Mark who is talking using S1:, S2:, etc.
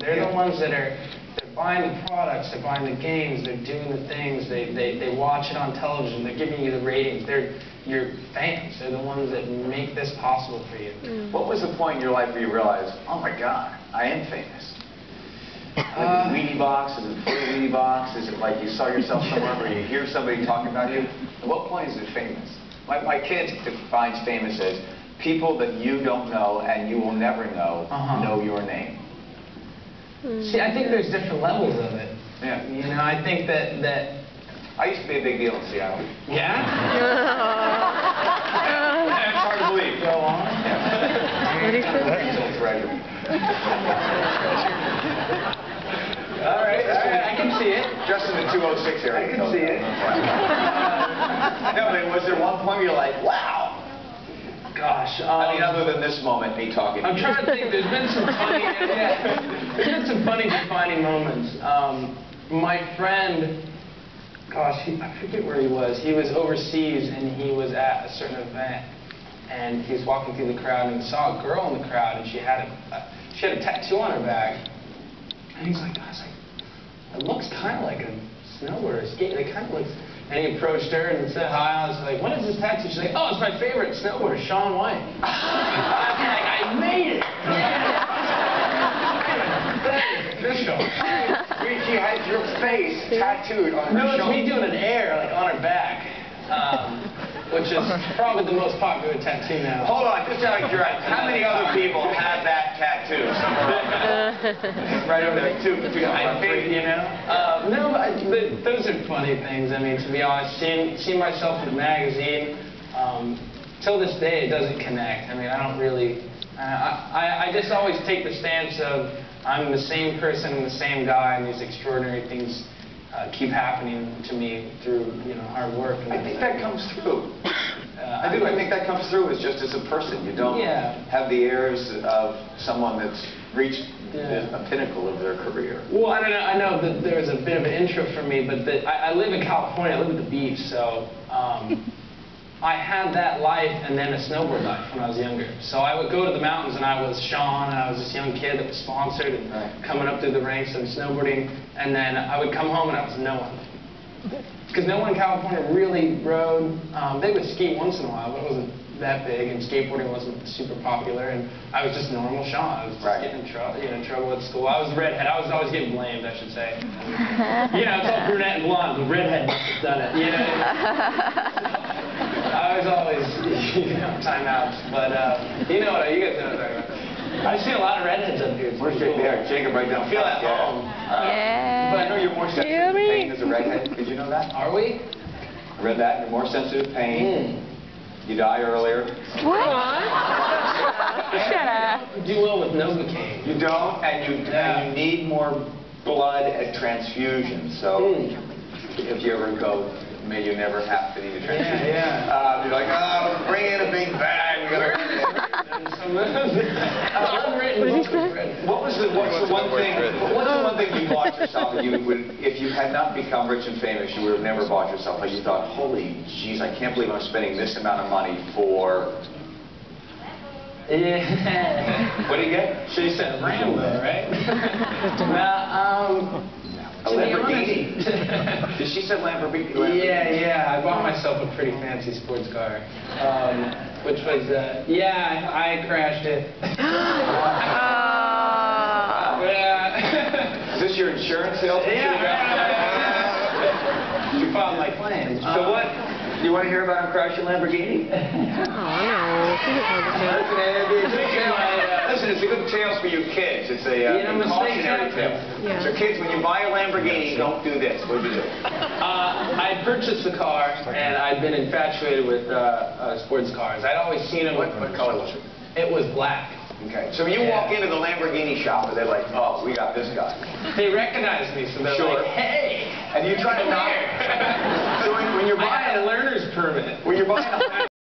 S1: They're the ones that are buying the products, they're buying the games, they're doing the things, they watch it on television, they're giving you the ratings. They're your fans. They're the ones that make this possible for you.
S2: What was the point in your life where you realized, oh my God, I am famous? Like the Weenie box, is it the Weenie box? Is it like you saw yourself somewhere where you hear somebody talking about you? At what point is it famous? My kid defines famous as people that you don't know and you will never know your name.
S1: See, I think there's different levels of it.
S2: Yeah.
S1: You know, I think that
S2: I used to be a big deal in Seattle.
S1: Yeah?
S2: It's hard to believe.
S1: Go on.
S2: Yeah.
S3: What do you say?
S2: Regional treasure.
S1: All right, I can see it.
S2: Just in the 206 area.
S1: I can see it.
S2: No, but was there one point where you're like, wow?
S1: Gosh.
S2: I mean, other than this moment, me talking.
S1: I'm trying to think. There's been some funny, there's been some funny defining moments. My friend, gosh, I forget where he was. He was overseas and he was at a certain event, and he was walking through the crowd and he saw a girl in the crowd and she had a tattoo on her back, and he's like, it looks kind of like a snowboarder skate. It kind of looks. And he approached her and said hi. I was like, what is this tattoo? She's like, oh, it's my favorite snowboarder, Shaun. I was like, I made it. Official.
S2: She had your face tattooed on her shoulder.
S1: No, it's me doing an air, like, on her back, which is probably the most popular tattoo now.
S2: Hold on, just out of curiosity, how many other people have that tattoo? Right over there, two,
S1: I think, you know. No, but those are funny things. I mean, to be honest, seeing myself in the magazine, till this day, it doesn't connect. I mean, I don't really. I just always take the stance of I'm the same person and the same guy, and these extraordinary things keep happening to me through, you know, hard work. And
S2: I think that comes through. I do. I think that comes through as just as a person. You don't have the airs of someone that's reached a pinnacle of their career.
S1: Well, I don't know. I know that there was a bit of an intro for me, but I live in California. I live at the beach, so I had that life and then a snowboard life when I was younger. So I would go to the mountains, and I was Shaun, and I was this young kid that was sponsored and coming up through the ranks of snowboarding. And then I would come home, and I was no one. Because no one in California really rode. They would ski once in a while, but it wasn't that big, and skateboarding wasn't super popular. And I was just normal Shaun. I was just getting in trouble at school. I was the redhead. I was always getting blamed, I should say. You know, it's all brunette and blonde. The redhead must have done it. You know. I was always, you know, timeouts. But you know what? You guys know what I'm talking about. I've seen a lot of redheads up here.
S2: Where's Jake there? Jacob right down.
S1: Feel at home.
S3: Yeah.
S2: But I know you're more sensitive to pain as a redhead. Did you know that?
S1: Are we?
S2: I read that. You're more sensitive to pain. You die earlier.
S3: What? Shut up.
S1: You do well with Novocaine.
S2: You don't, and you need more blood at transfusion. So if you ever go, may you never have to need a transfusion. You're like, oh, bring in a big bag. We gotta What's the one thing you bought yourself that you would, if you had not become rich and famous, you would have never bought yourself? Like you thought, holy jeez, I can't believe I'm spending this amount of money for.
S1: Yeah.
S2: What do you get?
S1: She said Rambo, right?
S2: A Lamborghini. Did she say Lamborghini?
S1: Yeah. I bought myself a pretty fancy sports car, which was I crashed it.
S2: Is this your insurance sales?
S1: You filed my claim.
S2: So what? Do you want to hear about him crashing Lamborghini?
S3: Oh, no.
S2: Listen, it's a good tale for you kids. It's a cautionary tale.
S3: Yeah.
S2: So kids, when you buy a Lamborghini, don't do this. What did you do?
S1: I purchased the car, and I'd been infatuated with sports cars. I'd always seen them.
S2: What color was it?
S1: It was black.
S2: Okay. So when you walk into the Lamborghini shop, and they're like, oh, we got this guy.
S1: They recognized me, so they're like, hey.
S2: And you try to knock. So when you're buying
S1: a learner's permit.
S2: When you're buying a